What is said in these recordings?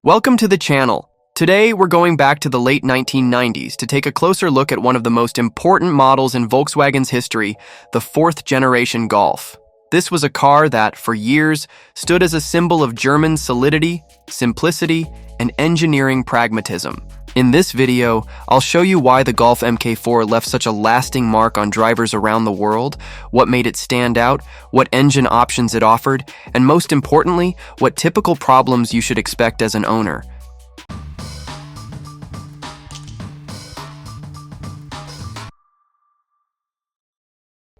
Welcome to the channel. Today, we're going back to the late 1990s to take a closer look at one of the most important models in Volkswagen's history, the fourth generation Golf. This was a car that, for years, stood as a symbol of German solidity, simplicity, and engineering pragmatism. In this video, I'll show you why the Golf Mk4 left such a lasting mark on drivers around the world, what made it stand out, what engine options it offered, and most importantly, what typical problems you should expect as an owner.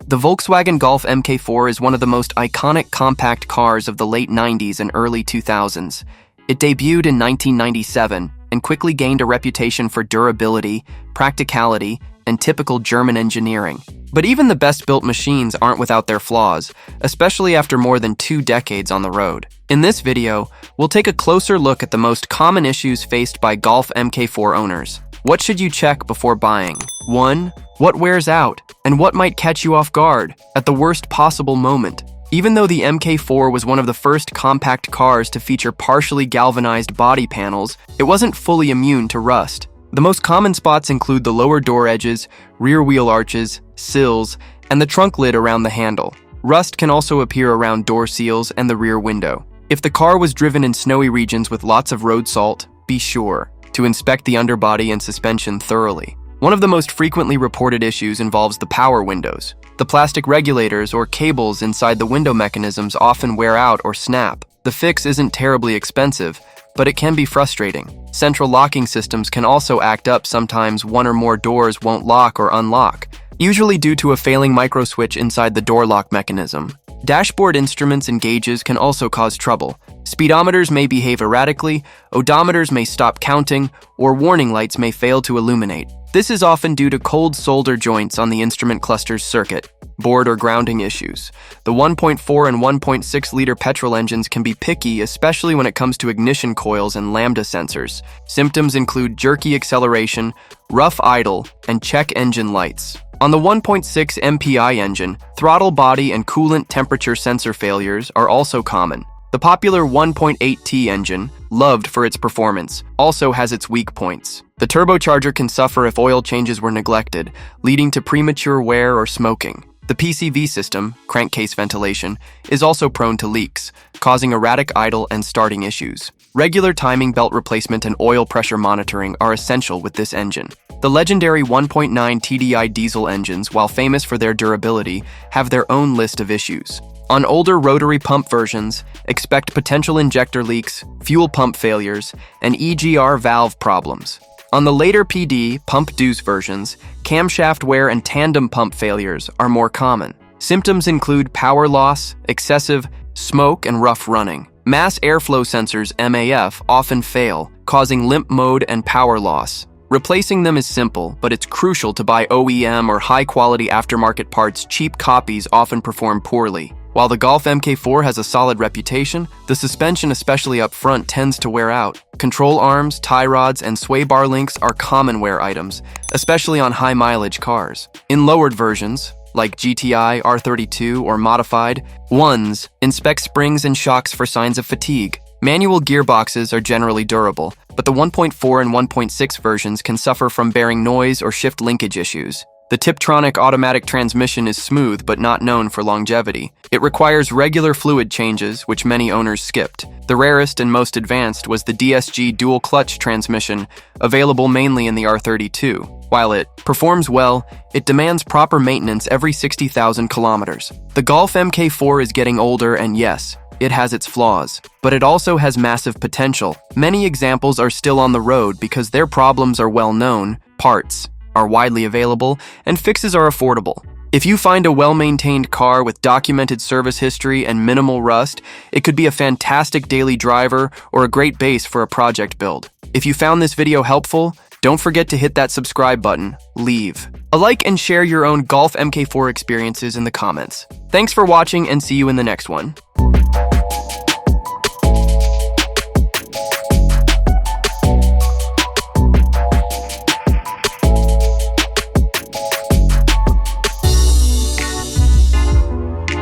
The Volkswagen Golf Mk4 is one of the most iconic compact cars of the late 90s and early 2000s. It debuted in 1997 and quickly gained a reputation for durability, practicality, and typical German engineering. But even the best-built machines aren't without their flaws, especially after more than 2 decades on the road. In this video, we'll take a closer look at the most common issues faced by Golf Mk4 owners. What should you check before buying? 1. What wears out, and what might catch you off guard at the worst possible moment? Even though the Mk4 was one of the first compact cars to feature partially galvanized body panels, it wasn't fully immune to rust. The most common spots include the lower door edges, rear wheel arches, sills, and the trunk lid around the handle. Rust can also appear around door seals and the rear window. If the car was driven in snowy regions with lots of road salt, be sure to inspect the underbody and suspension thoroughly. One of the most frequently reported issues involves the power windows. The plastic regulators or cables inside the window mechanisms often wear out or snap. The fix isn't terribly expensive, but it can be frustrating. Central locking systems can also act up. Sometimes one or more doors won't lock or unlock, usually due to a failing microswitch inside the door lock mechanism. Dashboard instruments and gauges can also cause trouble. Speedometers may behave erratically, odometers may stop counting, or warning lights may fail to illuminate. This is often due to cold solder joints on the instrument cluster's circuit, board or grounding issues. The 1.4 and 1.6-liter petrol engines can be picky, especially when it comes to ignition coils and lambda sensors. Symptoms include jerky acceleration, rough idle, and check engine lights. On the 1.6 MPI engine, throttle body and coolant temperature sensor failures are also common. The popular 1.8T engine, loved for its performance, also has its weak points. The turbocharger can suffer if oil changes were neglected, leading to premature wear or smoking. The PCV system, crankcase ventilation, is also prone to leaks, causing erratic idle and starting issues. Regular timing belt replacement and oil pressure monitoring are essential with this engine. The legendary 1.9 TDI diesel engines, while famous for their durability, have their own list of issues. On older rotary pump versions, expect potential injector leaks, fuel pump failures, and EGR valve problems. On the later PD, pump deuce versions, camshaft wear and tandem pump failures are more common. Symptoms include power loss, excessive smoke, and rough running. Mass airflow sensors, MAF, often fail, causing limp mode and power loss. Replacing them is simple, but it's crucial to buy OEM or high-quality aftermarket parts. Cheap copies often perform poorly. While the Golf Mk4 has a solid reputation, the suspension, especially up front, tends to wear out. Control arms, tie rods, and sway bar links are common wear items, especially on high-mileage cars. In lowered versions, like GTI, R32, or modified ones, inspect springs and shocks for signs of fatigue. Manual gearboxes are generally durable, but the 1.4 and 1.6 versions can suffer from bearing noise or shift linkage issues. The Tiptronic automatic transmission is smooth but not known for longevity. It requires regular fluid changes, which many owners skipped. The rarest and most advanced was the DSG dual-clutch transmission, available mainly in the R32. While it performs well, it demands proper maintenance every 60,000 kilometers. The Golf Mk4 is getting older, and yes, it has its flaws, but it also has massive potential. Many examples are still on the road because their problems are well known, parts are widely available, and fixes are affordable. If you find a well-maintained car with documented service history and minimal rust, it could be a fantastic daily driver or a great base for a project build. If you found this video helpful, don't forget to hit that subscribe button, leave a like, and share your own Golf Mk4 experiences in the comments. Thanks for watching, and see you in the next one.